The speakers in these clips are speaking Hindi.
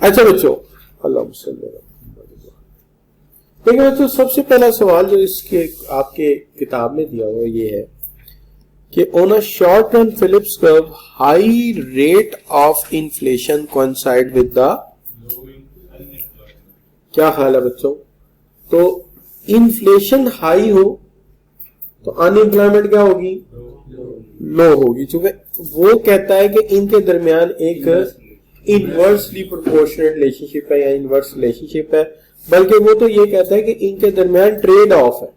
अच्छा बच्चों, देखिए बच्चों, सबसे पहला सवाल जो इसके आपके किताब में दिया हुआ ये है कि on a short run Phillips curve high rate of inflation coincide with the, क्या ख्याल है बच्चों? तो इन्फ्लेशन हाई हो तो अनएम्प्लॉयमेंट क्या होगी? लो होगी। चूंकि वो कहता है कि इनके दरमियान एक इनवर्सली प्रोपोर्शनल रिलेशनशिप है या इनवर्स रिलेशनशिप है, बल्कि वो तो ये कहता है कि इनके दरमियान ट्रेड ऑफ है।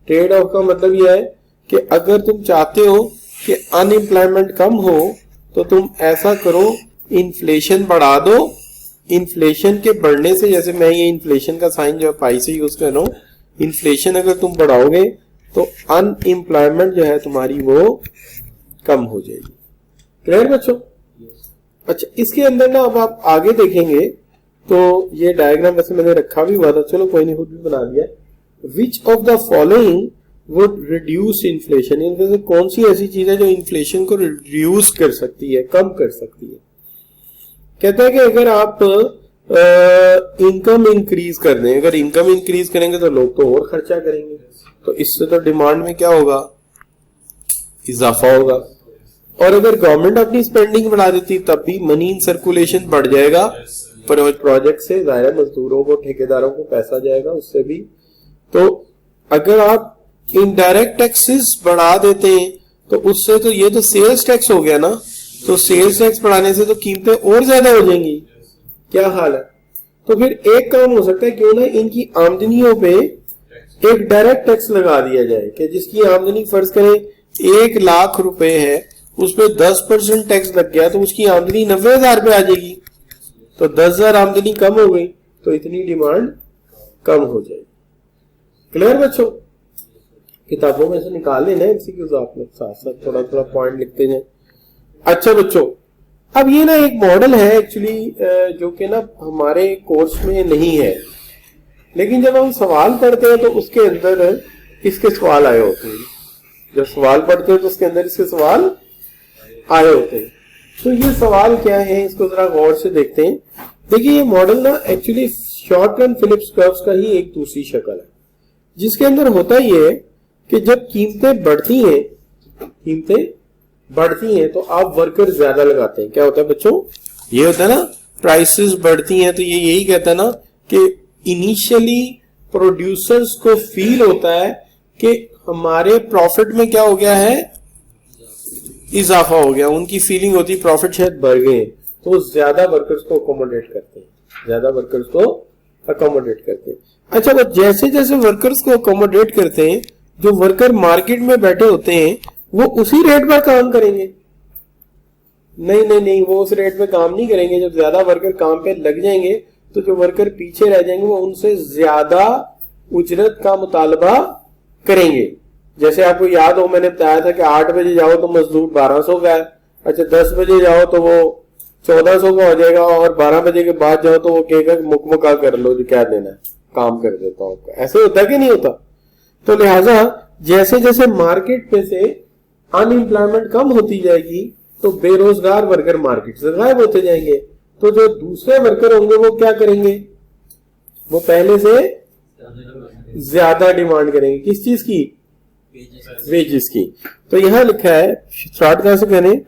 ट्रेड ऑफ का मतलब यह है कि अगर तुम चाहते हो कि अनएम्प्लॉयमेंट कम हो तो तुम ऐसा करो, इन्फ्लेशन बढ़ा दो। इन्फ्लेशन के बढ़ने से, जैसे मैं ये इन्फ्लेशन का साइन जो है पाई से यूज कर रहा हूं, इन्फ्लेशन अगर तुम बढ़ाओगे तो अनएम्प्लॉयमेंट जो है तुम्हारी वो कम हो जाएगी। क्लियर बच्चों? अच्छा, इसके अंदर ना अब आप आगे देखेंगे तो ये डायग्राम वैसे मैंने रखा भी हुआ था, चलो कोई नहीं, खुद भी बना दिया। Which of the following would reduce inflation? इनमें से कौन सी ऐसी चीज है जो इन्फ्लेशन को रिड्यूस कर सकती है, कम कर सकती है? कहता है कि अगर आप इनकम इंक्रीज कर दें, अगर इनकम इंक्रीज करेंगे तो लोग तो और खर्चा करेंगे, तो इससे तो डिमांड में क्या होगा? इजाफा होगा। और अगर गवर्नमेंट अपनी स्पेंडिंग बढ़ा देती तब भी मनी इन सर्कुलेशन बढ़ जाएगा, प्रोजेक्ट से जाहिर मजदूरों को, ठेकेदारों को पैसा जाएगा उससे भी। तो अगर आप इनडायरेक्ट टैक्सेस बढ़ा देते हैं तो उससे तो ये तो सेल्स टैक्स हो गया ना, तो सेल्स टैक्स बढ़ाने से तो कीमतें और ज्यादा हो जाएंगी। क्या हाल है? तो फिर एक काम हो सकता है, क्यों ना इनकी आमदनियों पे एक डायरेक्ट टैक्स लगा दिया जाए कि जिसकी आमदनी फर्ज करें 1 लाख रुपए है, उस पर 10% टैक्स लग गया तो उसकी आमदनी 90,000 पे आ जाएगी। तो 10,000 आमदनी कम हो गई तो इतनी डिमांड कम हो जाएगी। क्लियर बच्चों? किताबों में से निकाल लेना एमसीक्यूज, आप लोग साथ साथ थोड़ा थोड़ा पॉइंट लिखते जाए। अच्छा बच्चों, अब ये ना एक मॉडल है एक्चुअली जो कि ना हमारे कोर्स में नहीं है, लेकिन जब हम सवाल पढ़ते हैं तो उसके अंदर इसके सवाल आए होते हैं। जब सवाल पढ़ते हैं तो उसके अंदर इसके सवाल आए होते हैं। तो ये सवाल क्या है, इसको जरा गौर से देखते हैं। देखिए, ये मॉडल ना actually short run Phillips curves का ही एक दूसरी शक्ल है, जिसके अंदर होता ये है कि जब कीमतें बढ़ती हैं तो आप वर्कर ज्यादा लगाते हैं। क्या होता है बच्चों? ये होता है ना, प्राइसेस बढ़ती हैं तो ये यही कहता है ना कि इनिशियली प्रोड्यूसर्स को फील होता है कि हमारे प्रॉफिट में क्या हो गया है? इजाफा हो गया। उनकी फीलिंग होती है प्रॉफिट शायद बढ़ गए, तो ज्यादा वर्कर्स को अकोमोडेट करते हैं। अच्छा, तो जैसे जैसे वर्कर्स को अकोमोडेट करते हैं, जो वर्कर मार्केट में बैठे होते हैं वो उसी रेट पर काम करेंगे? नहीं, वो उस रेट पे काम नहीं करेंगे। जब ज्यादा वर्कर काम पे लग जाएंगे तो जो वर्कर पीछे रह जाएंगे वो उनसे ज्यादा उजरत का मुतालबा करेंगे। जैसे आपको याद हो, मैंने बताया था कि 8 बजे जाओ तो मजदूर 1200 का है। अच्छा, 10 बजे जाओ तो वो 1400 का हो जाएगा, और 12 बजे के बाद जाओ तो वो कहेगा मुकमुका कर लो, जो क्या देना है काम कर देता हूं आपको। ऐसे होता है कि नहीं होता? तो लिहाजा जैसे जैसे मार्केट पे से अनएम्प्लॉयमेंट कम होती जाएगी तो बेरोजगार वर्कर मार्केट से गायब होते जाएंगे। तो जो दूसरे वर्कर होंगे वो क्या करेंगे? वो पहले से ज्यादा डिमांड करेंगे। किस चीज की? वेजेस की। तो यहां लिखा है, स्टार्ट कैसे करें?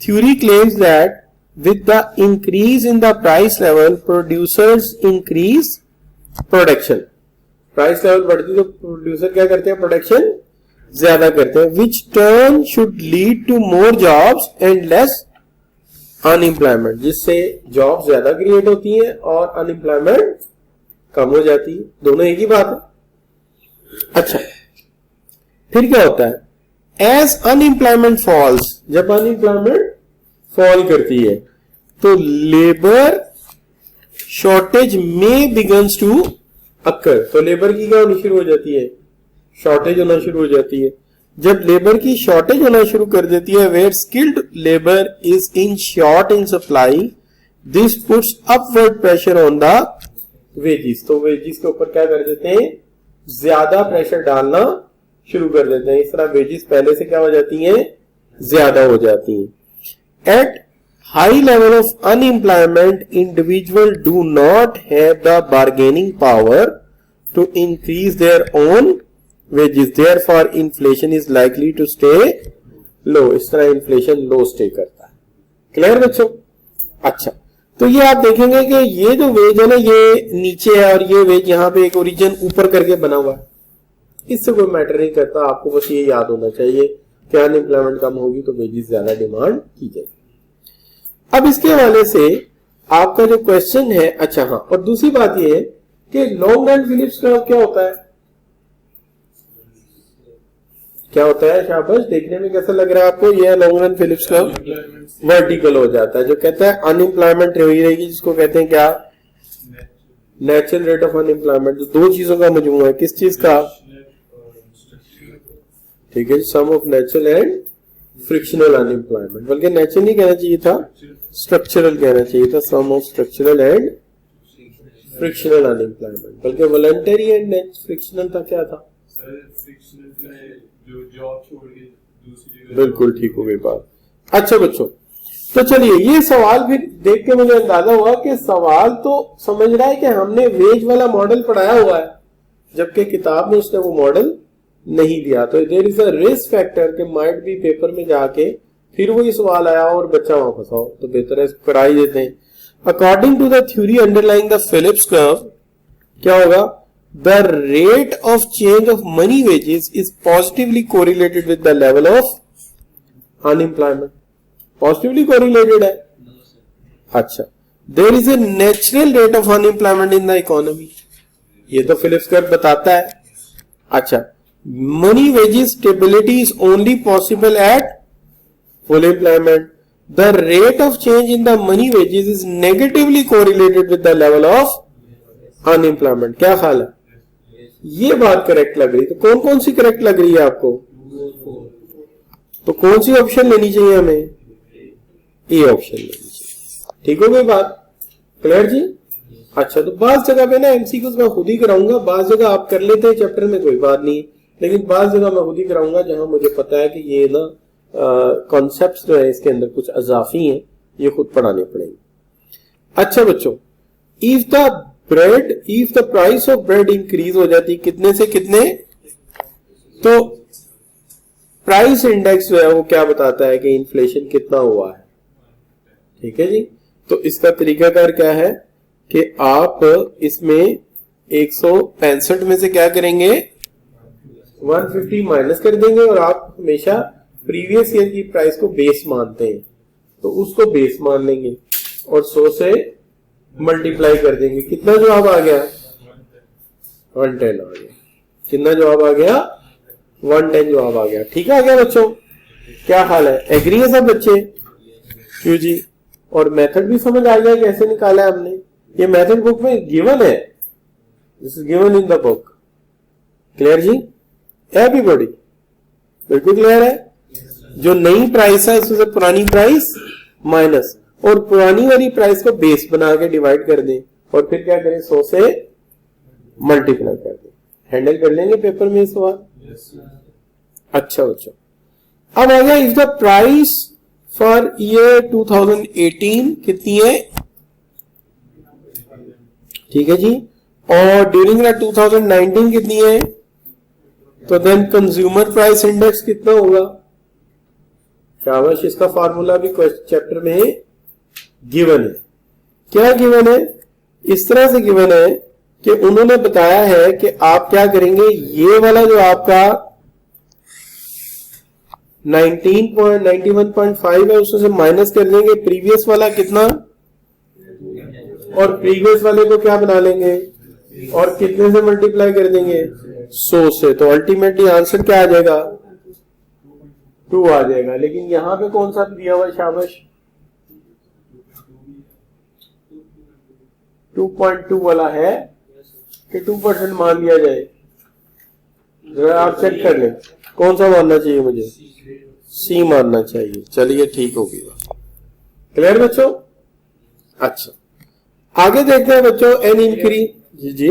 Theory claims that with the increase in the price level producers increase production. Price level बढ़ती तो प्रोड्यूसर क्या करते हैं? प्रोडक्शन ज्यादा करते हैं, which turn should lead to more jobs and less unemployment, जिससे जॉब ज्यादा क्रिएट होती है और अनएम्प्लॉयमेंट कम हो जाती है। दोनों एक ही बात है। अच्छा, फिर क्या होता है? एज अनएम्प्लॉयमेंट फॉल्स, जब अनएम्प्लॉयमेंट फॉल करती है तो लेबर शॉर्टेज में बिगन्स टू अक्कर। तो लेबर की क्या होनी शुरू हो जाती है? शॉर्टेज होना शुरू हो जाती है। जब लेबर की शॉर्टेज होना शुरू कर देती है, where skilled labour is in short in supply, this puts upward pressure on the wages. तो वेजिस के ऊपर क्या कर देते हैं? ज्यादा प्रेशर डालना शुरू कर देते हैं। इस तरह वेजेस पहले से क्या हो जाती हैं, ज्यादा हो जाती हैं। At high level of unemployment individual do not have the bargaining power to increase their own wages, therefore inflation is likely to stay low. इस तरह इन्फ्लेशन लो स्टे करता है। क्लियर बच्चों? अच्छा, तो ये आप देखेंगे कि ये जो वेज है ना, ये नीचे है और ये वेज यहाँ पे एक ओरिजिन ऊपर करके बना हुआ है। इससे कोई मैटर नहीं करता, आपको बस ये याद होना चाहिए कि अनएम्प्लॉयमेंट कम होगी तो वेजेस ज्यादा डिमांड की जाएगी। अब इसके हवाले से आपका जो क्वेश्चन है, अच्छा हाँ, और दूसरी बात ये है कि लॉन्ग रन फिलिप्स कर्व क्या होता है? क्या होता है? शाबाश, देखने में कैसा लग रहा है आपको? ये long run Phillips curve vertical हो जाता है, जो कहता है अनएम्प्लॉयमेंट रही रहेगी, जिसको कहते हैं क्या? Natural rate of unemployment. जो दो चीजों का मजमूआ है, किस चीज का? ठीक है, sum of natural and frictional unemployment. बल्कि नेचुरल नहीं कहना चाहिए था, स्ट्रक्चरल कहना चाहिए था। Sum of structural and frictional unemployment, बल्कि वॉलंटरी एंड फ्रिक्शनल था। क्या था? जो जॉब छोड़ के दूसरी जगह। बिल्कुल ठीक हो गई बात। अच्छा बच्चों, तो चलिए ये सवाल फिर देख के मुझे अंदाजा हुआ कि सवाल तो समझ रहा है कि हमने वेज वाला मॉडल पढ़ाया हुआ है, जबकि किताब में उसने वो मॉडल नहीं दिया। तो there is a risk factor कि माइट भी पेपर में जाके फिर वही सवाल आया और बच्चा वहां फंसा हो, तो बेहतर है इसको करा ही देते हैं। According to the theory underlying the Phillips curve, क्या होगा? The rate of change of money wages is positively correlated with the level of unemployment. Positively correlated है? अच्छा, there is a natural rate of unemployment in the economy. ये तो फिलिप्स कर्व बताता है। अच्छा, money wages stability is only possible at full employment. The rate of change in the money wages is negatively correlated with the level of unemployment. क्या ख्याल है? ये बात करेक्ट लग रही, तो कौन कौन सी करेक्ट लग रही है आपको? तो कौन सी ऑप्शन लेनी चाहिए हमें? ए ऑप्शन लेनी चाहिए। ठीक हो गई बात? क्लियर जी? अच्छा, तो बाज जगह पे ना एमसीक्यूज मैं खुद ही कराऊंगा, बाज जगह आप कर लेते हैं चैप्टर में, कोई बात नहीं, लेकिन बाज जगह मैं खुद ही कराऊंगा जहां मुझे पता है कि ये ना कॉन्सेप्ट्स जो है इसके अंदर कुछ अजाफी हैं, ये खुद पढ़ाने पड़ेंगे। अच्छा बच्चों, if the price of bread increase हो जाती, कितने से कितने? तो प्राइस इंडेक्स जो है वो क्या बताता है कि इन्फ्लेशन कितना हुआ है। ठीक है जी, तो इसका तरीकाकार क्या है कि आप इसमें 165 में से क्या करेंगे? 150 माइनस कर देंगे, और आप हमेशा प्रीवियस ईयर की प्राइस को बेस मानते हैं, तो उसको बेस मान लेंगे और 100 से मल्टीप्लाई कर देंगे। कितना जवाब आ गया? 110 आ गया। कितना जवाब आ गया? 110 जवाब आ गया। ठीक आ गया बच्चों? क्या हाल है? एग्री है सब बच्चे? क्यों जी? और मेथड भी समझ आ गया कैसे निकाला है हमने? ये मेथड बुक में गिवन है, this is given in the book. Clear जी? एवरीबॉडी बिल्कुल क्लियर है? जो नई प्राइस है उसमें से पुरानी प्राइस माइनस, और पुरानी वाली प्राइस को बेस बना के डिवाइड कर दें, और फिर क्या करें? 100 से मल्टीप्लाई कर दें। हैंडल कर लेंगे पेपर में इस सवाल? अच्छा बच्चों, अब आ गया if the price for year 2018 कितनी है? ठीक है जी, और ड्यूरिंग द 2019 कितनी है? तो देन कंज्यूमर प्राइस इंडेक्स कितना होगा? शाबाश, इसका फार्मूला भी चैप्टर में गिवन है। क्या गिवन है? इस तरह से गिवन है कि उन्होंने बताया है कि आप क्या करेंगे, ये वाला जो आपका 91.5 है उसमें से माइनस कर देंगे प्रीवियस वाला कितना, और प्रीवियस वाले को क्या बना लेंगे, और कितने से मल्टीप्लाई कर देंगे? 100 से। तो अल्टीमेटली आंसर क्या आ जाएगा? 2 आ जाएगा। लेकिन यहां पे कौन सा दिया हुआ? शाबाश, 2.2 वाला है कि 2% मान लिया जाए? जरा आप चेक कर लें, कौन सा मानना चाहिए मुझे? सी मानना चाहिए। चलिए ठीक होगी। क्लियर बच्चों? अच्छा, आगे देखते हैं बच्चों। एन इंक्रीज, जी जी,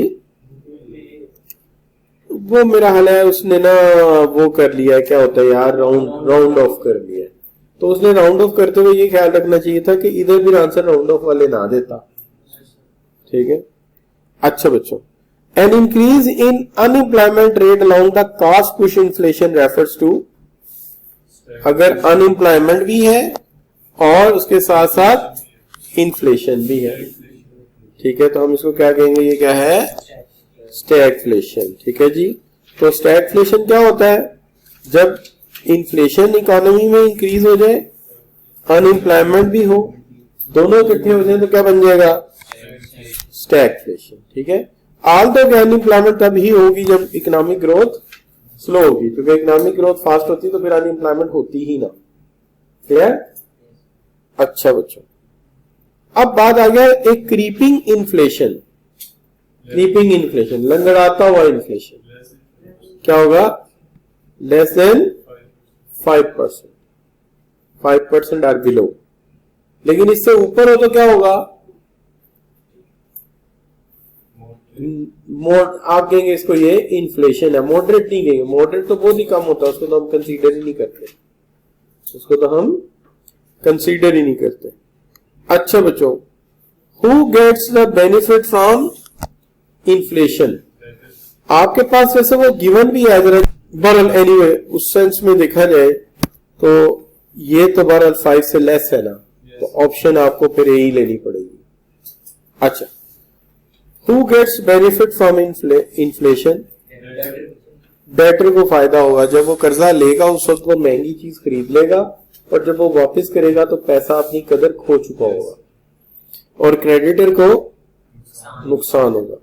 वो मेरा हाल है उसने ना वो कर लिया है, क्या होता है यार, राउंड ऑफ कर लिया है। तो उसने राउंड ऑफ करते हुए ये ख्याल रखना चाहिए था कि इधर भी आंसर राउंड ऑफ वाले ना देता। ठीक है। अच्छा बच्चों, an increase in unemployment rate along the cost push inflation refers to, अगर अनएम्प्लॉयमेंट भी है और उसके साथ साथ इन्फ्लेशन भी है, ठीक है, तो हम इसको क्या कहेंगे, ये क्या है, स्टैगफ्लेशन। ठीक है जी। तो स्टैगफ्लेशन क्या होता है, जब इन्फ्लेशन इकोनॉमी में इंक्रीज हो जाए, अनएम्प्लॉयमेंट भी हो, दोनों इकट्ठे हो जाए तो क्या बन जाएगा, स्टैगफ्लेशन। ठीक है। ऑल द अनएम्प्लॉयमेंट तब ही होगी जब इकोनॉमिक ग्रोथ स्लो होगी, क्योंकि इकोनॉमिक ग्रोथ फास्ट होती तो फिर अनएम्प्लॉयमेंट होती ही ना। क्लियर। अच्छा बच्चों, अब बात आ गया एक क्रीपिंग इन्फ्लेशन। क्रीपिंग इन्फ्लेशन, लंगड़ाता हुआ इन्फ्लेशन, क्या होगा, लेस देन 5%, 5% आर बिलो। लेकिन इससे ऊपर हो तो क्या होगा, आप कहेंगे इसको ये इन्फ्लेशन है, मॉडरेट नहीं कहेंगे, मॉडरेट तो बहुत ही कम होता है, उसको तो हम कंसीडर ही नहीं करते, उसको तो हम कंसीडर ही नहीं करते। अच्छा बच्चों, who gets the benefit from inflation, आपके पास वैसे वो गिवन भी है, बहरहाल एनीवे उस सेंस में देखा जाए तो ये तो बहरहाल 5 से लेस है ना, तो ऑप्शन आपको फिर यही लेनी पड़ेगी। अच्छा, who gets benefit from inflation, debtor को फायदा होगा, जब वो कर्जा लेगा उस वक्त वो महंगी चीज खरीद लेगा, और जब वो वापस करेगा तो पैसा अपनी कदर खो चुका होगा, और क्रेडिटर को नुकसान होगा।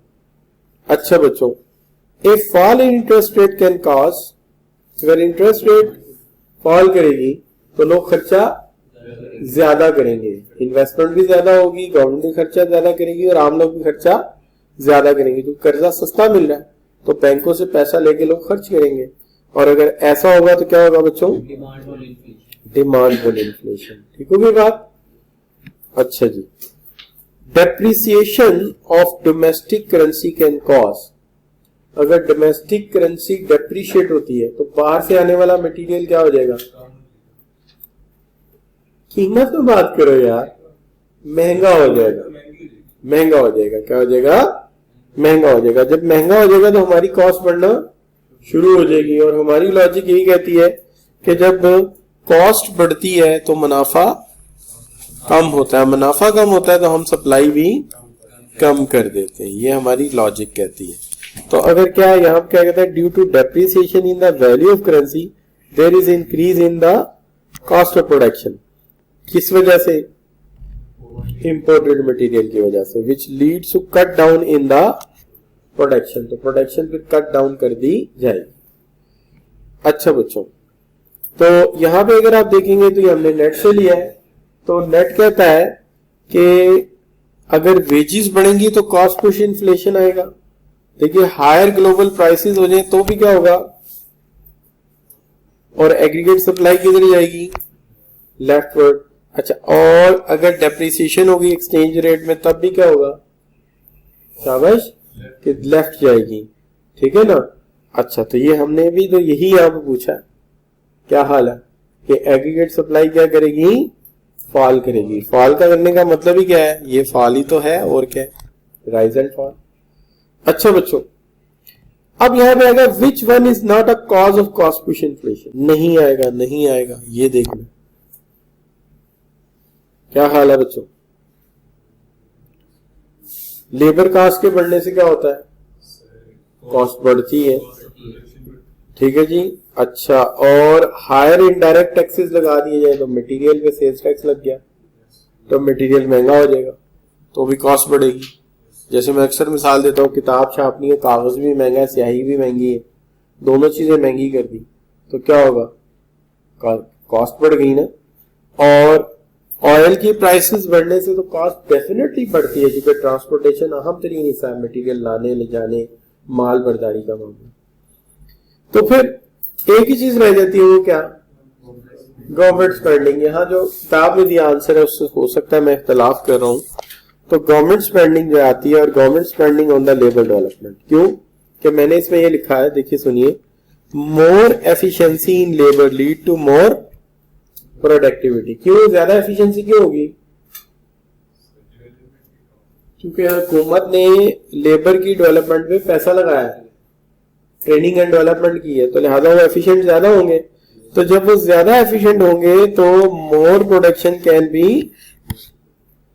अच्छा बच्चों, a fall in interest rate can cause, अगर इंटरेस्ट रेट फॉल करेगी तो लोग खर्चा ज्यादा करेंगे, इन्वेस्टमेंट भी ज्यादा होगी, गवर्नमेंट भी खर्चा ज्यादा करेगी और आम लोग भी खर्चा ज्यादा करेंगे। जो कर्जा सस्ता मिल रहा है तो बैंकों से पैसा लेके लोग खर्च करेंगे, और अगर ऐसा होगा तो क्या होगा बच्चों, डिमांड इन्फ्लेशन। ठीक होगी बात। अच्छा जी, depreciation of domestic currency can cause, अगर डोमेस्टिक करेंसी डेप्रिशिएट होती है तो बाहर से आने वाला मटेरियल क्या हो जाएगा, कीमत में बात करो यार, महंगा हो जाएगा, महंगा हो जाएगा, क्या हो जाएगा, महंगा हो जाएगा। जब महंगा हो जाएगा तो हमारी कॉस्ट बढ़ना शुरू हो जाएगी, और हमारी लॉजिक यही कहती है कि जब कॉस्ट बढ़ती है तो मुनाफा कम होता है, मुनाफा कम होता है तो हम सप्लाई भी कम कर देते हैं, ये हमारी लॉजिक कहती है। तो अगर क्या यहाँ क्या कहता है, due to depreciation in the value of currency there is increase in the cost of production, किस वजह से, इंपोर्टेड मटेरियल की वजह से, which leads to cut down in the production, तो प्रोडक्शन फिर कट डाउन कर दी जाएगी। अच्छा बच्चों, तो यहां पे अगर आप देखेंगे तो ये हमने नेट से लिया है, तो नेट कहता है कि अगर वेजेस बढ़ेंगी तो कॉस्ट पुश इन्फ्लेशन आएगा। देखिए हायर ग्लोबल प्राइसेस हो जाए तो भी क्या होगा, और एग्रीगेट सप्लाई किधर जाएगी, लेफ्टवर्ड। अच्छा, और अगर डेप्रिसिएशन होगी एक्सचेंज रेट में तब भी क्या होगा, शाबाश, कि लेफ्ट जाएगी। ठीक है ना। अच्छा, तो ये हमने भी तो यही यहां पे पूछा, क्या हाल है कि एग्रीगेट सप्लाई क्या करेगी, फॉल करेगी। फॉल का करने का मतलब ही क्या है, ये फॉल ही तो है, और क्या है, राइज एंड फॉल। अच्छा बच्चों, अब यहां पे आएगा विच one is not a cause of cost push inflation, नहीं आएगा, नहीं आएगा, ये देखना क्या हाल है बच्चों। लेबर कास्ट के बढ़ने से क्या होता है, कॉस्ट बढ़ती है। ठीक है जी। अच्छा, और हायर इनडायरेक्ट टैक्सेस लगा दिए जाए तो मटेरियल पे सेल्स टैक्स लग गया तो मटेरियल महंगा हो जाएगा, तो भी कॉस्ट बढ़ेगी। जैसे मैं अक्सर मिसाल देता हूँ, किताब छापनी है, कागज भी महंगा है, स्याही भी महंगी है, दोनों चीजें महंगी कर दी तो क्या होगा, कॉस्ट बढ़ गई ना। और ऑयल की प्राइसेस बढ़ने से तो कॉस्ट डेफिनेटली बढ़ती है, क्योंकि ट्रांसपोर्टेशन अहम तरीन हिस्सा है, मटेरियल लाने ले जाने, माल बर्दारी का मामला। तो फिर एक ही चीज रह जाती है, वो क्या, गवर्नमेंट स्पेंडिंग। यहाँ जो किताब में दिया आंसर है उससे हो सकता है मैं इख्तलाफ कर रहा हूँ। तो गवर्नमेंट स्पेंडिंग जो आती है, और government spending on the labour development, क्यों, कि मैंने इसमें ये लिखा है, देखिए सुनिए, more efficiency in labour lead to more productivity. क्यों ज्यादा एफिशिएंसी क्यों होगी? क्योंकि हुकूमत ने लेबर की डेवलपमेंट पे पैसा लगाया है, ट्रेनिंग एंड डेवलपमेंट की है, तो लिहाजा वो एफिशिएंट ज्यादा होंगे। तो जब वो ज्यादा एफिशिएंट होंगे तो more production can be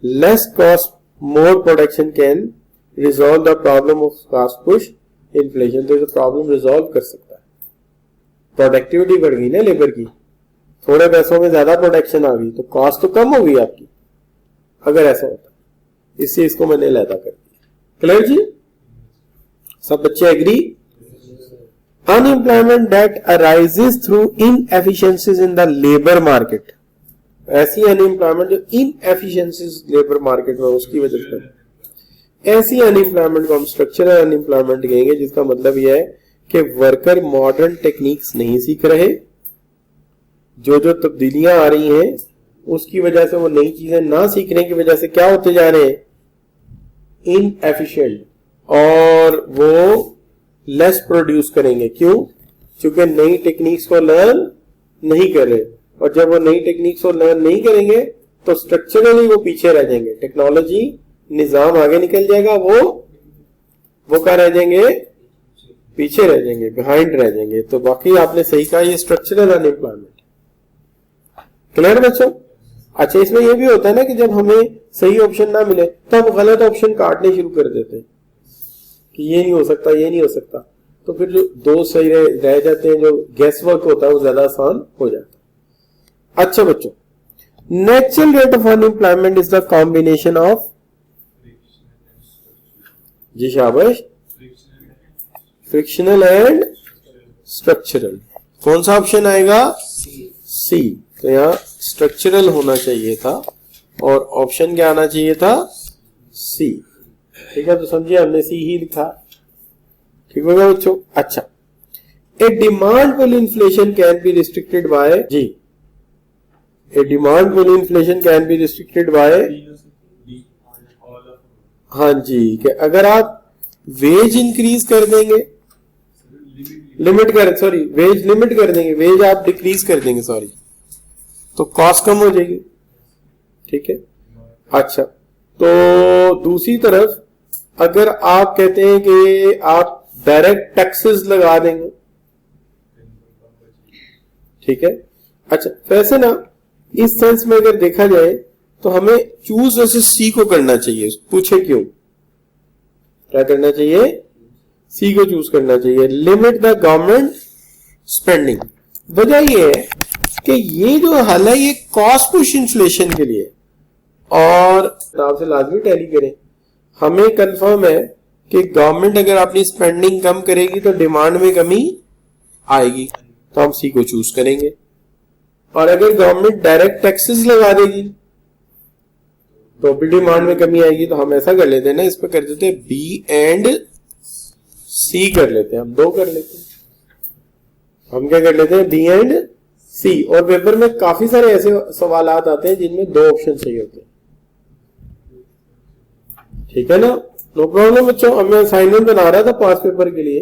less cost, more production can resolve the problem of cost push inflation. तो प्रॉब्लम रिजॉल्व कर सकता है। प्रोडक्टिविटी बढ़ गई ना लेबर की, थोड़े पैसों में ज्यादा प्रोडक्शन आ गई तो कॉस्ट तो कम हो गई आपकी, अगर ऐसा होता। इससे इसको मैंने लैदा कर दिया। क्लियर जी? सब बच्चे agree? Unemployment that arises through inefficiencies in the labour market. ऐसी अनएम्प्लॉयमेंट जो इनएफिशिएंसीज लेबर मार्केट में उसकी वजह से, ऐसी अनएम्प्लॉयमेंट को हम स्ट्रक्चरल अनएम्प्लॉयमेंट कहेंगे, जिसका मतलब यह है कि वर्कर मॉडर्न टेक्निक्स नहीं सीख रहे, जो जो तब्दीलियां आ रही हैं उसकी वजह से वो नई चीजें ना सीखने की वजह से क्या होते जा रहे हैं? इनएफिशिएंट, और वो लेस प्रोड्यूस करेंगे। क्यों? क्योंकि नई टेक्निक्स को लर्न नहीं कर रहे, और जब वो नई टेक्निक्स को लर्न नहीं करेंगे तो स्ट्रक्चरली वो पीछे रह जाएंगे। टेक्नोलॉजी निजाम आगे निकल जाएगा, वो क्या रह जाएंगे? पीछे रह जाएंगे, बिहाइंड रह जाएंगे। तो बाकी आपने सही कहा, ये स्ट्रक्चरल अनएम्प्लॉयमेंट। क्लियर बच्चों? अच्छा, इसमें यह भी होता है ना कि जब हमें सही ऑप्शन ना मिले तो हम गलत ऑप्शन काटने शुरू कर देते हैं कि ये नहीं हो सकता, ये नहीं हो सकता। तो फिर जो दो सही रह जाते हैं, जो गैस वर्क होता है वो ज्यादा आसान हो जाता है। अच्छा बच्चों, natural rate of unemployment is the combination of, जी शाबाश, फ्रिक्शनल एंड स्ट्रक्चरल। कौन सा ऑप्शन आएगा? सी। तो यहां स्ट्रक्चरल होना चाहिए था और ऑप्शन क्या आना चाहिए था? सी। ठीक है, तो समझिए हमने सी ही लिखा। ठीक होगा बच्चों? अच्छा, a demand pull inflation can be restricted by, जी, a demand pull inflation can be restricted by, हाँ जी, कि अगर आप वेज इंक्रीज कर देंगे, वेज लिमिट कर देंगे, वेज आप डिक्रीज कर देंगे, सॉरी, तो कॉस्ट कम हो जाएगी। ठीक है। अच्छा, तो दूसरी तरफ अगर आप कहते हैं कि आप डायरेक्ट टैक्सेस लगा देंगे, ठीक है। अच्छा, वैसे ना इस सेंस में अगर देखा जाए तो हमें चूज वैसे सी को करना चाहिए। पूछे क्यों? क्या करना चाहिए? सी को चूज करना चाहिए। Limit the government spending. वजह ये है कि ये जो हल है ये कॉस्ट पुश इन्फ्लेशन के लिए, और आपसे लाजमी टैली करें। हमें कंफर्म है कि गवर्नमेंट अगर अपनी स्पेंडिंग कम करेगी तो डिमांड में कमी आएगी, तो हम सी को चूज करेंगे। और अगर गवर्नमेंट डायरेक्ट टैक्सेस लगा देगी तो भी डिमांड में कमी आएगी। तो हम ऐसा कर लेते हैं ना, इस पे कर देते हैं बी एंड सी कर लेते हैं, हम दो कर लेते हैं। हम क्या कर लेते हैं? बी एंड सी। और पेपर में काफी सारे ऐसे सवाल आते हैं जिनमें दो ऑप्शन सही होते हैं। ठीक है ना, नो प्रॉब्लम बच्चों। अब मैं असाइनमेंट बना रहा था 5 पेपर के लिए,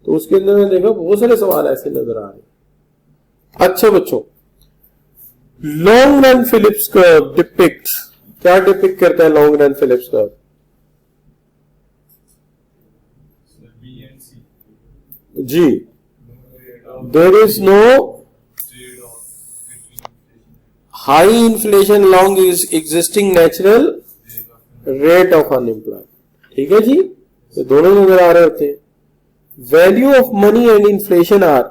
तो उसके अंदर मैं देखा बहुत सारे सवाल ऐसे नजर आ रहे। अच्छा बच्चों, long run Phillips curve depict, क्या डिपिक्ट करता है लॉन्ग रन फिलिप्स कर्व? जी, there is no high inflation along existing natural rate of unemployment। ठीक है जी, तो दोनों नजर आ रहे होते हैं। Value of money and inflation are,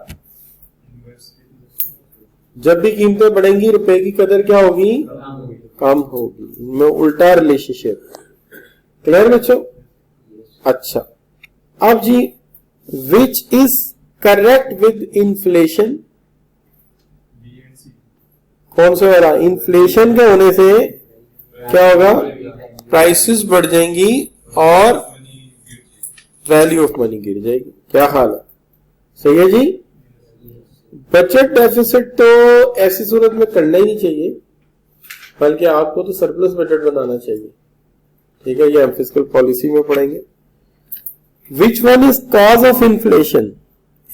जब भी कीमतें बढ़ेंगी रुपए की कदर क्या होगी? कम होगी। इनमें उल्टा रिलेशनशिप। क्लियर बच्चों? अच्छा, अब जी, which is correct with inflation? कौन सा वाला? इन्फ्लेशन के होने से क्या होगा? प्राइसेस बढ़ जाएंगी और वैल्यू ऑफ मनी गिर जाएगी। क्या हाल है? सही है जी। बजट डेफिसिट तो ऐसी सूरत में करना ही नहीं चाहिए, बल्कि आपको तो सरप्लस बजट बनाना चाहिए। ठीक है, ये हम फिस्कल पॉलिसी में पढ़ेंगे। विच one is cause of inflation,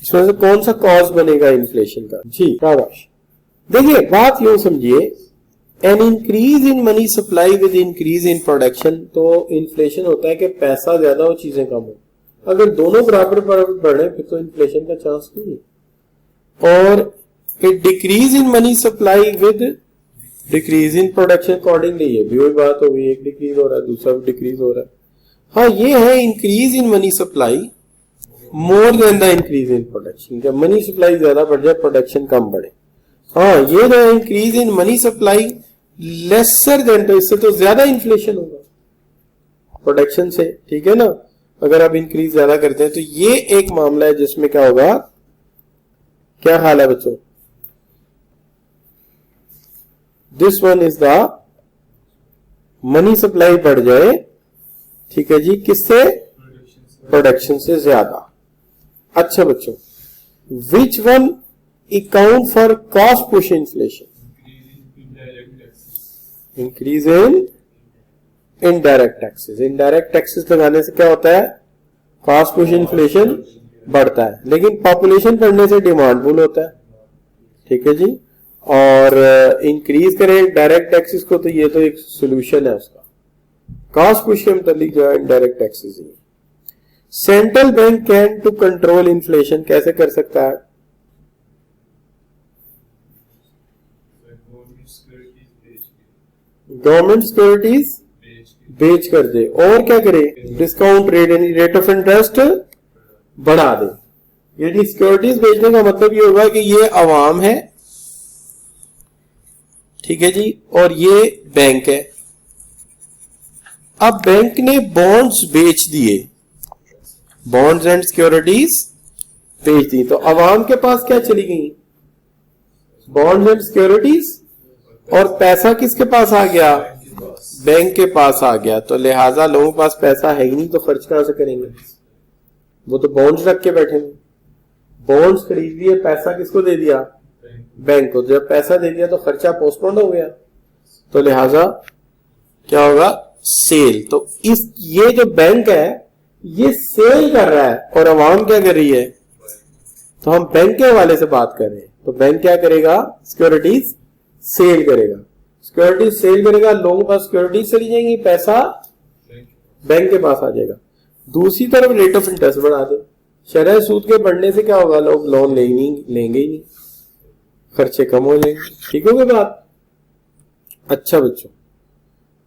इसमें से कौन सा कॉज बनेगा इन्फ्लेशन का? जी शाबाश। देखिए बात यूं समझिए, N increase in money supply with increase in production, तो इन्फ्लेशन होता है कि पैसा ज्यादा हो चीजें कम हो। अगर दोनों बराबर बढ़े फिर तो इन्फ्लेशन का चांस नहीं है। और it decrease in money supply with decrease in production accordingly, ये भी वही बात हो गई, एक डिक्रीज हो रहा है दूसरा भी डिक्रीज हो रहा है। हाँ ये है increase in money supply more than the increase in production, जब मनी सप्लाई ज्यादा बढ़ जाए प्रोडक्शन कम बढ़े। हाँ ये जो increase in money supply lesser than, तो इससे तो ज्यादा इन्फ्लेशन होगा प्रोडक्शन से, ठीक है ना। अगर आप इंक्रीज ज्यादा करते हैं तो ये एक मामला है जिसमें क्या होगा, क्या हाल है बच्चों? This one is the money supply बढ़ जाए, ठीक है जी, किससे? प्रोडक्शन से ज्यादा। अच्छा बच्चों, which one account for cost push inflation? Increase in indirect taxes. Indirect taxes लगाने से क्या होता है? कॉस्ट पुश इन्फ्लेशन बढ़ता है, लेकिन पॉपुलेशन बढ़ने से डिमांड पुल होता है, ठीक है जी। और इंक्रीज करें डायरेक्ट टैक्सेस को, तो ये तो एक सोल्यूशन है उसका। कॉस्ट पुश के मतलब जो है इनडायरेक्ट टैक्सेस ही। Central bank can to control inflation, कैसे कर सकता है? गवर्नमेंट सिक्योरिटीज बेच कर दे, और क्या करे? डिस्काउंट रेट यानी रेट ऑफ इंटरेस्ट बढ़ा दे। यानी सिक्योरिटीज बेचने का मतलब ये होगा कि ये अवाम है, ठीक है जी, और ये बैंक है। अब बैंक ने बॉन्ड्स बेच दिए, बॉन्ड्स एंड सिक्योरिटीज बेच दी, तो अवाम के पास क्या चली गई? बॉन्ड्स एंड सिक्योरिटीज, और पैसा किसके पास आ गया? बैंक के पास आ गया। तो लिहाजा लोगों के पास पैसा है ही नहीं, तो खर्च कहां से करेंगे? वो तो बॉन्ड्स रख के बैठे हैं, बॉन्ड्स खरीद लिए, पैसा किसको दे दिया? बैंक को। जब पैसा दे दिया तो खर्चा पोस्टपोन हो गया, तो लिहाजा क्या होगा? सेल। तो इस ये जो बैंक है ये सेल कर रहा है, और अवाम क्या कर रही है? तो हम बैंक के हवाले से बात कर रहे हैं, तो बैंक क्या करेगा? सिक्योरिटीज सेल करेगा। सिक्योरिटीज सेल करेगा, लोगों के पास सिक्योरिटीज चली जाएंगी, पैसा बैंक के पास आ जाएगा। दूसरी तरफ रेट ऑफ इंटरेस्ट बढ़ा दे, शरह सूद के बढ़ने से क्या होगा? लोग लोन लेंगे ही नहीं, खर्चे कम हो जाएंगे, ठीक होगी बात। अच्छा बच्चों,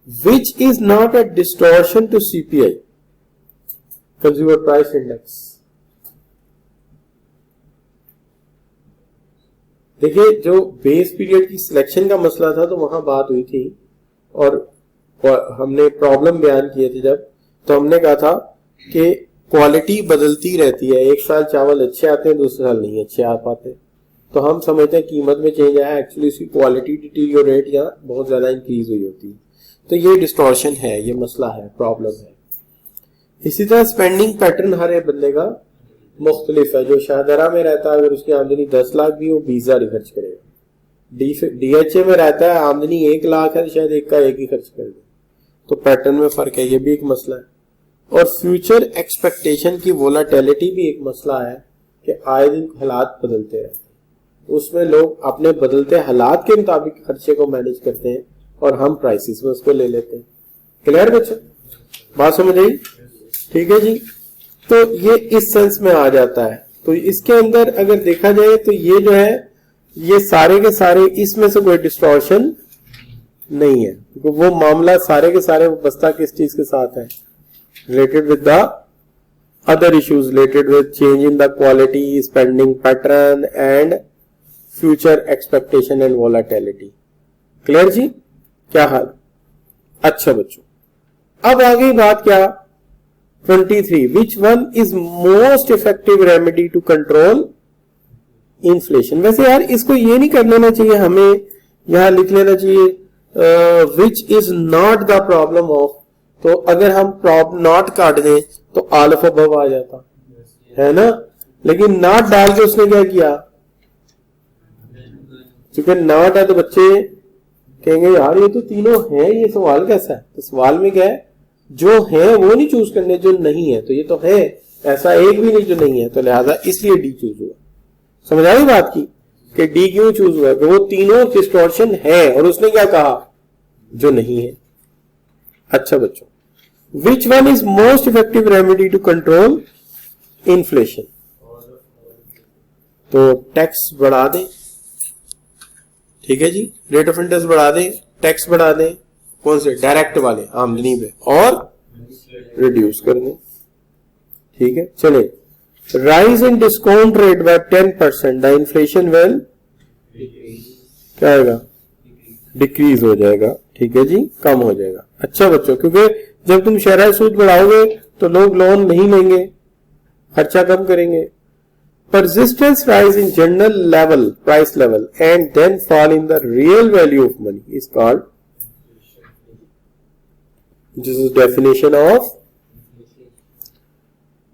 which is not a distortion to CPI, consumer price index. देखिए जो बेस पीरियड की सिलेक्शन का मसला था तो वहां बात हुई थी, और हमने प्रॉब्लम बयान किए थे जब, तो हमने कहा था कि क्वालिटी बदलती रहती है, एक साल चावल अच्छे आते हैं, दूसरे साल नहीं अच्छे आ पाते, तो हम समझते हैं कीमत में चेंज आया, एक्चुअली इसकी क्वालिटी डिटीरियोरेट या बहुत ज्यादा इंक्रीज हुई होती है। तो ये डिस्टॉर्शन है, ये मसला है, प्रॉब्लम है। इसी तरह स्पेंडिंग पैटर्न हर एक बंदे का मुख्तलिफ है। जो शाहदरा में रहता है अगर उसकी आमदनी 10 लाख भी हो 20,000 ही खर्च करेगा। डीएचए में रहता है आमदनी 1 लाख है, शायद एक का एक ही खर्च कर दे। तो पैटर्न में फर्क है, ये भी एक मसला है। और फ्यूचर एक्सपेक्टेशन की वोलाटिलिटी भी एक मसला है कि आए दिन हालात बदलते रहते हैं, उसमें लोग अपने बदलते हालात के मुताबिक खर्चे को मैनेज करते हैं और हम प्राइसेस में उसको ले लेते हैं। क्लियर बच्चों, बात समझ आई? ठीक है जी। तो ये इस सेंस में आ जाता है। तो इसके अंदर अगर देखा जाए तो ये जो है ये सारे के सारे, इसमें से कोई डिस्टॉर्शन नहीं है, वो मामला सारे के सारे बस्ता किस चीज के साथ है? Related with the other issues related with change in the quality, spending pattern and future expectation and volatility. Clear जी, क्या हाल? अच्छा बच्चों, अब आ गई बात क्या? 23, which one is most effective remedy to control inflation. वैसे यार इसको ये नहीं कर लेना चाहिए, हमें यहां लिख लेना चाहिए विच is not the problem of. तो अगर हम नॉट काट दें तो आलफ अबव आ जाता है ना, लेकिन नॉट डाल के उसने क्या किया? क्योंकि नॉट है तो बच्चे कहेंगे यार ये तो तीनों हैं, ये सवाल कैसा है? तो सवाल में क्या है? जो है वो नहीं चूज करने, जो नहीं है तो ये तो है, ऐसा एक भी नहीं जो नहीं है, तो लिहाजा इसलिए डी चूज हुआ। समझ आई बात की कि डी क्यों चूज हुआ, कि वो तीनों डिस्टॉर्शन है और उसने क्या कहा जो नहीं है। अच्छा बच्चों, which one is most effective remedy to control inflation? तो टैक्स बढ़ा दें, ठीक है जी, रेट ऑफ इंटरेस्ट बढ़ा दें, टैक्स बढ़ा दें, कौन से डायरेक्ट वाले आमदनी पे, और रिड्यूस कर दें, ठीक है। चले, rise in discount rate by 10%, the inflation will क्या आएगा, डिक्रीज हो जाएगा, ठीक है जी, कम हो जाएगा। अच्छा बच्चों, क्योंकि जब तुम शरह सूद बढ़ाओगे तो लोग लोन नहीं लेंगे, खर्चा कम करेंगे। Persistence rise in general level, price level, and then fall in the real value of money is called, this is definition of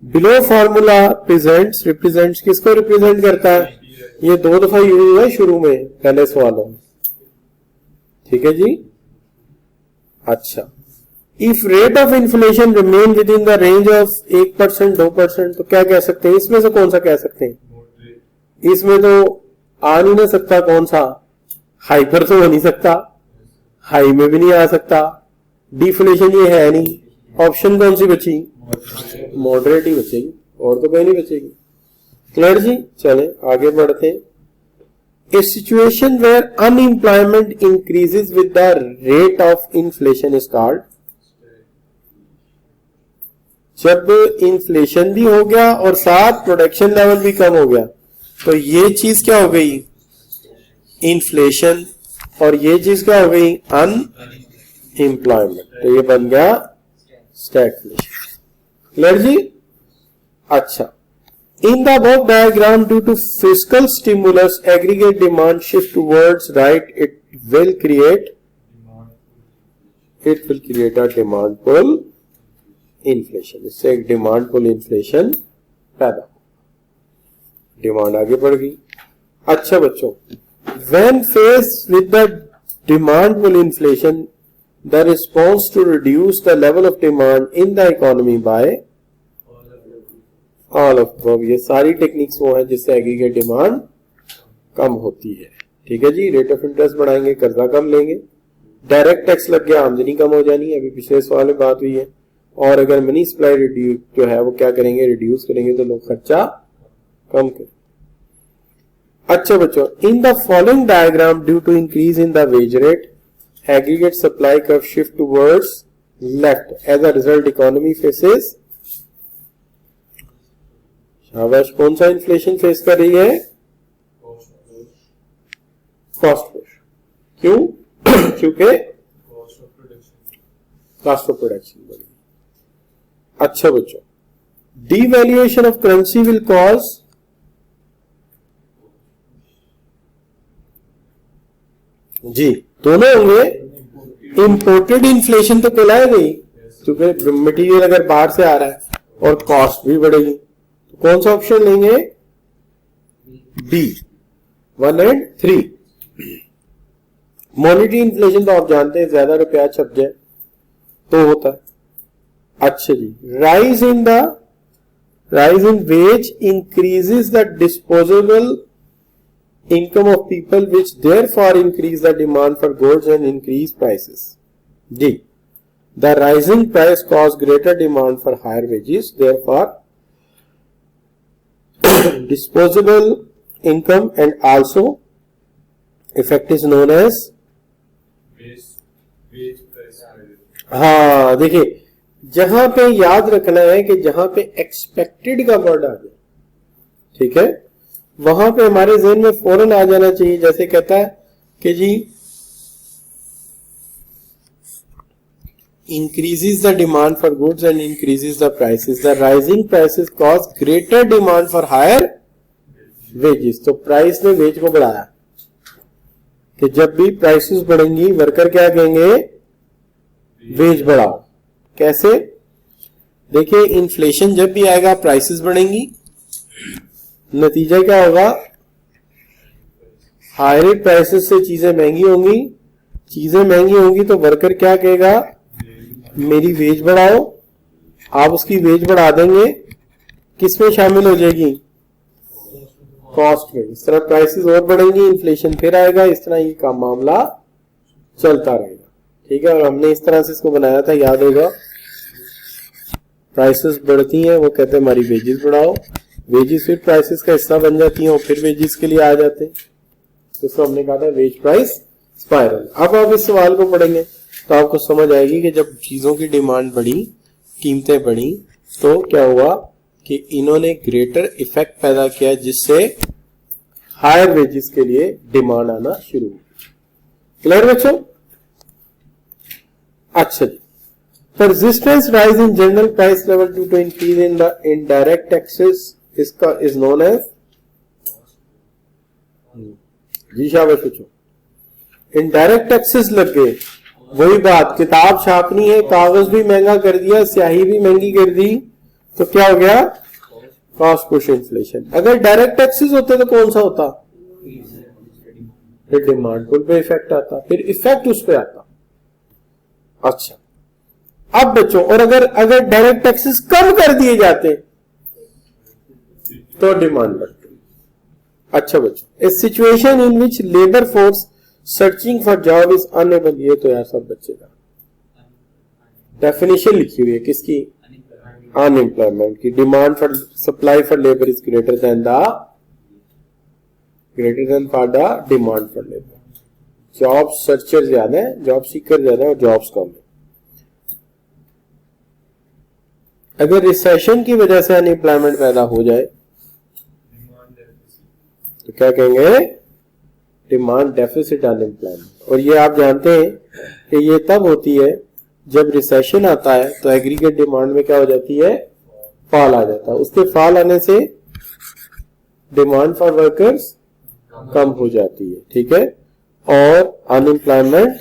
below formula represents किसको represent करता है, ये 2 दफा यूज हुआ है शुरू में पहले सवालों में, ठीक है जी। अच्छा, if rate of inflation remain with in the range of 1% 2%, तो क्या कह सकते हैं, इसमें से कौन सा कह सकते हैं? इसमें तो आ नहीं ना सकता, कौन सा, हाइपर तो हो नहीं सकता, हाई में भी नहीं आ सकता, डिफ्लेशन ये है नहीं, ऑप्शन कौन सी बची, मॉडरेट ही बचेगी, और तो कहीं नहीं बचेगी। क्लियर जी, चले आगे बढ़ते हैं। A situation where unemployment increases with the rate of inflation is called, जब इन्फ्लेशन भी हो गया और साथ प्रोडक्शन लेवल भी कम हो गया, तो ये चीज क्या हो गई, इन्फ्लेशन, और ये चीज क्या हो गई, अनएम्प्लॉयमेंट, तो ये बन गया स्टैगफ्लेशन। क्लियर जी। अच्छा, in the above diagram, due to fiscal stimulus, aggregate demand shift towards right, it will create a demand pull inflation, इससे एक डिमांड पुल इन्फ्लेशन पैदा हो, डिमांड आगे बढ़ गई। अच्छा बच्चों, when faced with the demand pull inflation, the response to reduce the level of demand in the economy by all of above, ये सारी टेक्निक्स वो है जिससे एग्रीगेट डिमांड कम होती है, ठीक है जी। रेट ऑफ इंटरेस्ट बढ़ाएंगे, कर्जा कम लेंगे, डायरेक्ट टैक्स लग गया, आमदनी कम हो जानी है, अभी पिछले सवाल में बात हुई है। और अगर मनी सप्लाई रिड्यूस जो है वो क्या करेंगे, रिड्यूस करेंगे, तो लोग खर्चा कम करें। अच्छा बच्चों, in the following diagram, due to increase in the wage rate, aggregate supply curve shift towards left, as a result economy faces, शाबाश, कौन सा इन्फ्लेशन फेस कर रही है, कॉस्ट पुश। क्यों? क्योंकि कॉस्ट ऑफ प्रोडक्शन बढ़ी। अच्छा बच्चों, devaluation of currency will cause, जी दोनों होंगे, इंपोर्टेड इन्फ्लेशन तो कहलाएगा ही, क्योंकि मटेरियल अगर बाहर से आ रहा है और कॉस्ट भी बढ़ेगी, तो कौन सा ऑप्शन लेंगे, बी 1 और 3। मॉनेटरी इन्फ्लेशन तो आप जानते हैं, ज्यादा रुपया छप जाए तो होता है। अच्छा जी, rise in wage increases the disposable income of people which therefore increase the demand for goods and increase prices. जी, the rising price cause greater demand for higher wages, therefore disposable income and also effect is known as, हाँ देखिए, जहां पे याद रखना है कि जहां पे एक्सपेक्टेड का वर्ड आ जाए, ठीक है, वहां पे हमारे ज़हन में फौरन आ जाना चाहिए। जैसे कहता है कि जी increases the demand for goods and increases the prices, the rising prices cause greater demand for higher wages। तो प्राइस ने वेज को बढ़ाया, कि जब भी प्राइसेस बढ़ेंगी वर्कर क्या कहेंगे, वेज बढ़ाओ। कैसे? देखिए, इन्फ्लेशन जब भी आएगा प्राइसेस बढ़ेंगी, नतीजा क्या होगा, हायर प्राइसेस से चीजें महंगी होंगी, चीजें महंगी होंगी तो वर्कर क्या कहेगा, मेरी वेज बढ़ाओ। आप उसकी वेज बढ़ा देंगे किसमें शामिल हो जाएगी? कॉस्ट में। इस तरह प्राइसेस और बढ़ेंगी, इन्फ्लेशन फिर आएगा, इस तरह ये काम मामला चलता रहेगा। ठीक है, और हमने इस तरह से इसको बनाया था, याद होगा। प्राइसेस बढ़ती हैं, वो कहते हैं हमारी वेजेस बढ़ाओ, वेजेस फिर प्राइसेस का हिस्सा बन जाती हैं और फिर वेजेस के लिए आ जाते हैं। तो इसको हमने कहा था वेज प्राइस स्पाइरल। अब आप इस सवाल को पढ़ेंगे तो आपको समझ आएगी कि जब चीजों की डिमांड बढ़ी, कीमतें बढ़ी, तो क्या हुआ कि इन्होंने ग्रेटर इफेक्ट पैदा किया, जिससे हायर वेजेस के लिए डिमांड आना शुरू हुई। क्लियर बच्चों? अच्छा जी, persistence rise in general price level due to increase in the indirect taxes इसका is known as जी शाबाश बच्चों। इनडायरेक्ट टैक्सेस लग गए, वही बात, किताब छापनी है, कागज भी महंगा कर दिया, स्याही भी महंगी कर दी, तो क्या हो गया? Cost push inflation. अगर डायरेक्ट टैक्सेस होते तो कौन सा होता? फिर डिमांड पुल पे इफेक्ट आता, फिर इफेक्ट उस पे आता। अच्छा, अब बच्चों, और अगर डायरेक्ट टैक्सेस कम कर दिए जाते तो डिमांड बढ़ती। अच्छा बच्चों, a situation in which labour force searching for job is unable, ये तो यार सब बच्चे का डेफिनेशन लिखी हुई है किसकी? अनएम्प्लॉयमेंट की। Demand for supply for labour is greater than for the demand for labour. Job searcher ज्यादा है, जॉब सीकर ज्यादा है और जॉब्स कम है। अगर रिसेशन की वजह से अनएम्प्लॉयमेंट पैदा हो जाए तो क्या कहेंगे? Demand deficit unemployment. और ये आप जानते हैं कि ये तब होती है जब रिसेशन आता है तो एग्रीगेट डिमांड में क्या हो जाती है? फॉल आ जाता है। उसके फॉल आने से डिमांड फॉर वर्कर्स कम हो जाती है, ठीक है, और अनएम्प्लॉयमेंट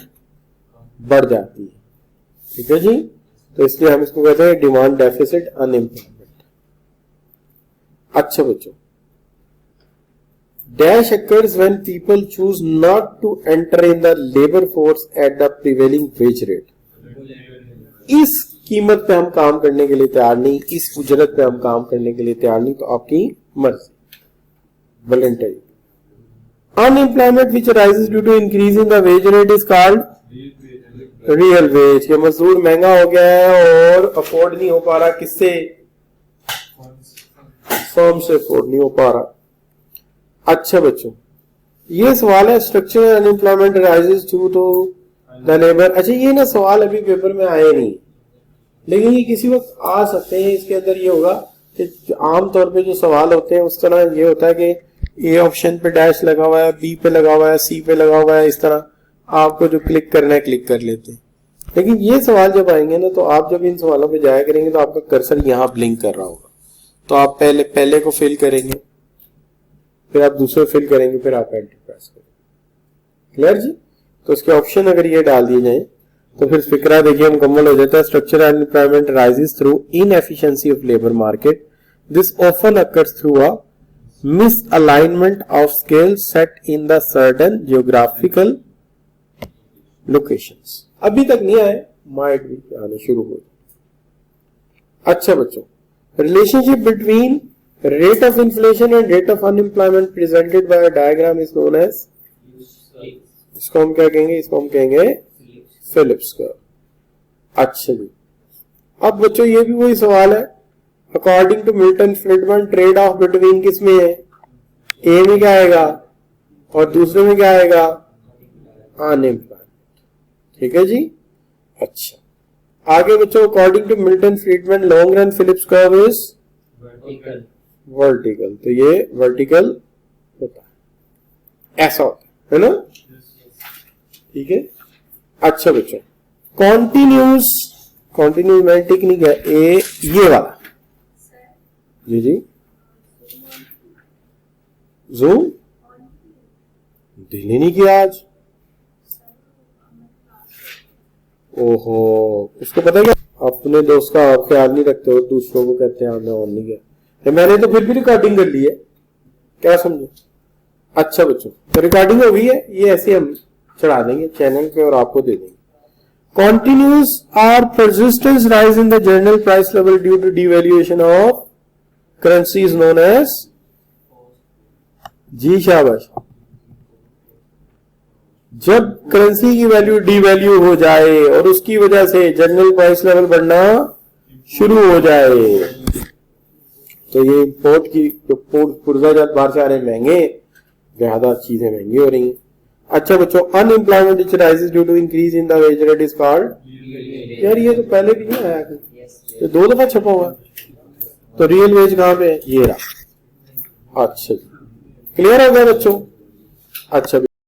बढ़ जाती है। ठीक है जी, तो इसलिए हम इसको कहते हैं डिमांड डेफिसिट अनएम्प्लॉयमेंट। अच्छा बच्चों, dash occurs when people choose not to enter in the labor force at the prevailing wage rate। इस कीमत पे हम काम करने के लिए तैयार नहीं, इस उजरत पे हम काम करने के लिए तैयार नहीं, तो आपकी मर्जी, voluntary. Unemployment which arises due to increase in the wage rate is called real veg. ये मजदूर महंगा हो गया है और अफोर्ड नहीं हो पा रहा, किससे? फर्म से अफोर्ड नहीं हो पा रहा। अच्छा बच्चों, ये सवाल है structural unemployment rises due to the labour. अच्छा, ये ना सवाल अभी पेपर में आए नहीं, लेकिन ये किसी वक्त आ सकते हैं। इसके अंदर ये होगा कि आमतौर पे जो सवाल होते हैं उस तरह ये होता है कि ए ऑप्शन पे डैश लगा हुआ है, बी पे लगा हुआ है, सी पे लगा हुआ है, इस तरह आपको जो क्लिक करना है क्लिक कर लेते हैं। लेकिन ये सवाल जब आएंगे ना, तो आप जब इन सवालों पे जाया करेंगे तो आपका कर्सर यहाँ ब्लिंक कर रहा होगा, तो आप पहले को फिल करेंगे, फिर आप दूसरे फिल करेंगे, फिर आप एंटर प्रेस करेंगे। क्लियर जी? तो इसके ऑप्शन अगर ये डाल दिए जाए तो फिर फिक्रा देखिए मुकम्मल हो जाता है। Structural unemployment rises through inefficiency of labour market. This often occurs through a misalignment of skills set in the certain geographical locations। अभी तक नहीं आए, माइट भी आने शुरू हो जाए। अच्छा बच्चों, relationship between rate of inflation and rate of unemployment presented by a diagram is known as, इसको हम क्या कहेंगे? इसको हम कहेंगे फिलिप्स कर्व। अच्छा जी, अब बच्चों ये भी वही सवाल है। According to Milton Friedman trade off between किस में है? ए में क्या आएगा और दूसरे में क्या आएगा? अनएम्प्लॉयमेंट। ठीक है जी। अच्छा, आगे बच्चों, according to Milton Friedman long run Phillips curve is vertical. तो ये वर्टिकल होता है, ऐसा होता है ना? ठीक है। अच्छा बच्चों, कॉन्टिन्यूस मैं टिक नहीं किया, ए ये वाला जी जी, जूम दिल ही नहीं किया आज। ओहो, उसको पता है क्या? अपने दोस्त का आप ख्याल नहीं रखते हो, दूसरों को कहते हैं आपने ऑन नहीं किया। मैंने तो फिर भी रिकॉर्डिंग कर ली है, क्या समझे? अच्छा बच्चों, तो रिकॉर्डिंग हो गई है, ये ऐसे हम चढ़ा देंगे चैनल पे और आपको दे देंगे। Continuous or persistent rise in the general price level due to devaluation of currency is known as, जी शाबाश, जब करेंसी की वैल्यू डिवैल्यू हो जाए और उसकी वजह से जनरल प्राइस लेवल बढ़ना शुरू हो जाए, तो ये इंपोर्ट की जो पुर्जाजात बाहर से आ रहे हैं महंगे, ज्यादा चीजें महंगी हो रही हैं। अच्छा बच्चों, unemployment which rises due to increase in the wage rate is called, यार ये तो पहले भी नहीं आया, तो 2 दफा छपा हुआ। तो रियल वेज कहां पे है, ये रहा। अच्छा क्लियर हो गया बच्चों। अच्छा